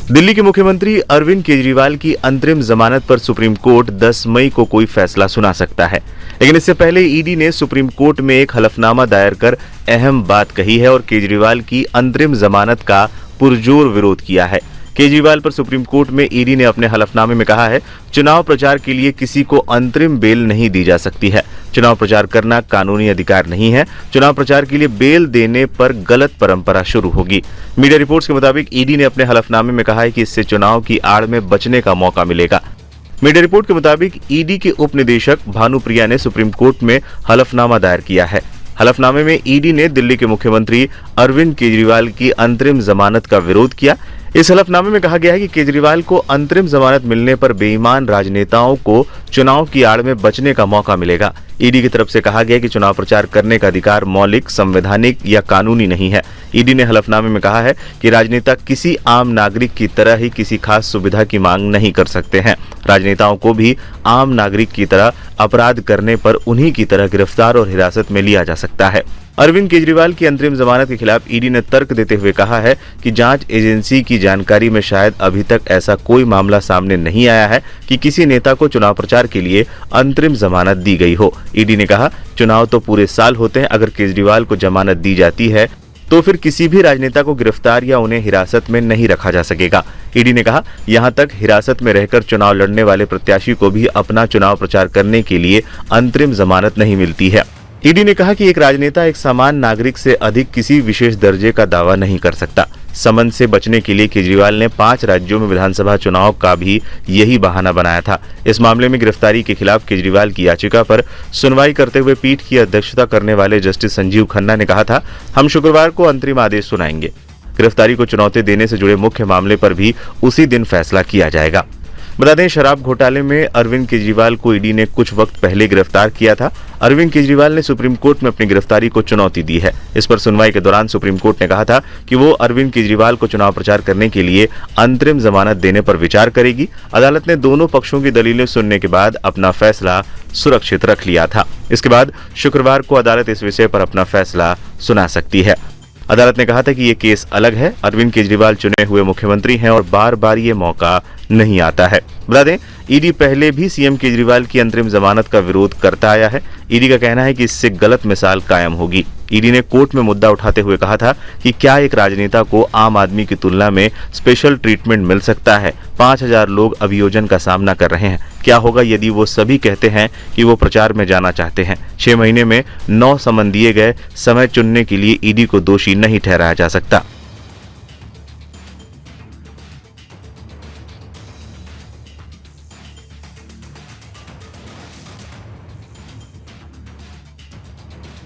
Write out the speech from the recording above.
दिल्ली के मुख्यमंत्री अरविंद केजरीवाल की अंतरिम जमानत पर सुप्रीम कोर्ट 10 मई को कोई फैसला सुना सकता है, लेकिन इससे पहले ईडी ने सुप्रीम कोर्ट में एक हलफनामा दायर कर अहम बात कही है और केजरीवाल की अंतरिम जमानत का पुरजोर विरोध किया है। केजरीवाल पर सुप्रीम कोर्ट में ईडी ने अपने हलफनामे में कहा है, चुनाव प्रचार के लिए किसी को अंतरिम बेल नहीं दी जा सकती है। चुनाव प्रचार करना कानूनी अधिकार नहीं है। चुनाव प्रचार के लिए बेल देने पर गलत परंपरा शुरू होगी। मीडिया रिपोर्ट्स के मुताबिक ईडी ने अपने हलफनामे में कहा है कि इससे चुनाव की आड़ में बचने का मौका मिलेगा। मीडिया रिपोर्ट के मुताबिक ईडी के उप निदेशक भानुप्रिया ने सुप्रीम कोर्ट में हलफनामा दायर किया है। हलफनामे में ईडी ने दिल्ली के मुख्यमंत्री अरविंद केजरीवाल की अंतरिम जमानत का विरोध किया। इस हलफनामे में कहा गया है कि केजरीवाल को अंतरिम जमानत मिलने पर बेईमान राजनेताओं को चुनाव की आड़ में बचने का मौका मिलेगा। ईडी की तरफ से कहा गया कि चुनाव प्रचार करने का अधिकार मौलिक, संवैधानिक या कानूनी नहीं है। ईडी ने हलफनामे में कहा है कि राजनेता किसी आम नागरिक की तरह ही किसी खास सुविधा की मांग नहीं कर सकते हैं। राजनेताओं को भी आम नागरिक की तरह अपराध करने पर उन्हीं की तरह गिरफ्तार और हिरासत में लिया जा सकता है। अरविंद केजरीवाल की अंतरिम जमानत के खिलाफ ईडी ने तर्क देते हुए कहा है कि जांच एजेंसी की जानकारी में शायद अभी तक ऐसा कोई मामला सामने नहीं आया है कि किसी नेता को चुनाव प्रचार के लिए अंतरिम जमानत दी गई हो। ईडी ने कहा, चुनाव तो पूरे साल होते हैं, अगर केजरीवाल को जमानत दी जाती है तो फिर किसी भी राजनेता को गिरफ्तार या उन्हें हिरासत में नहीं रखा जा सकेगा। ईडी ने कहा, यहां तक हिरासत में रहकर चुनाव लड़ने वाले प्रत्याशी को भी अपना चुनाव प्रचार करने के लिए अंतरिम जमानत नहीं मिलती है। ईडी ने कहा कि एक राजनेता एक सामान्य नागरिक से अधिक किसी विशेष दर्जे का दावा नहीं कर सकता। समन से बचने के लिए केजरीवाल ने 5 राज्यों में विधानसभा चुनाव का भी यही बहाना बनाया था। इस मामले में गिरफ्तारी के खिलाफ केजरीवाल की याचिका पर सुनवाई करते हुए पीठ की अध्यक्षता करने वाले जस्टिस संजीव खन्ना ने कहा था, हम शुक्रवार को अंतरिम आदेश सुनाएंगे। गिरफ्तारी को चुनौती देने से जुड़े मुख्य मामले पर भी उसी दिन फैसला किया जाएगा। बता दें, शराब घोटाले में अरविंद केजरीवाल को ईडी ने कुछ वक्त पहले गिरफ्तार किया था। अरविंद केजरीवाल ने सुप्रीम कोर्ट में अपनी गिरफ्तारी को चुनौती दी है। इस पर सुनवाई के दौरान सुप्रीम कोर्ट ने कहा था कि वो अरविंद केजरीवाल को चुनाव प्रचार करने के लिए अंतरिम जमानत देने पर विचार करेगी। अदालत ने दोनों पक्षों की दलीलें सुनने के बाद अपना फैसला सुरक्षित रख लिया था। इसके बाद शुक्रवार को अदालत इस विषय पर अपना फैसला सुना सकती है। अदालत ने कहा था कि ये केस अलग है। अरविंद केजरीवाल चुने हुए मुख्यमंत्री हैं और बार बार ये मौका नहीं आता है। बता दें, ईडी पहले भी सीएम केजरीवाल की अंतरिम जमानत का विरोध करता आया है। ईडी का कहना है कि इससे गलत मिसाल कायम होगी। ईडी ने कोर्ट में मुद्दा उठाते हुए कहा था कि क्या एक राजनेता को आम आदमी की तुलना में स्पेशल ट्रीटमेंट मिल सकता है। 5000 लोग अभियोजन का सामना कर रहे हैं। क्या होगा यदि वो सभी कहते हैं कि वो प्रचार में जाना चाहते हैं। 6 महीने में 9 समन दिए गए। समय चुनने के लिए ईडी को दोषी नहीं ठहराया जा सकता।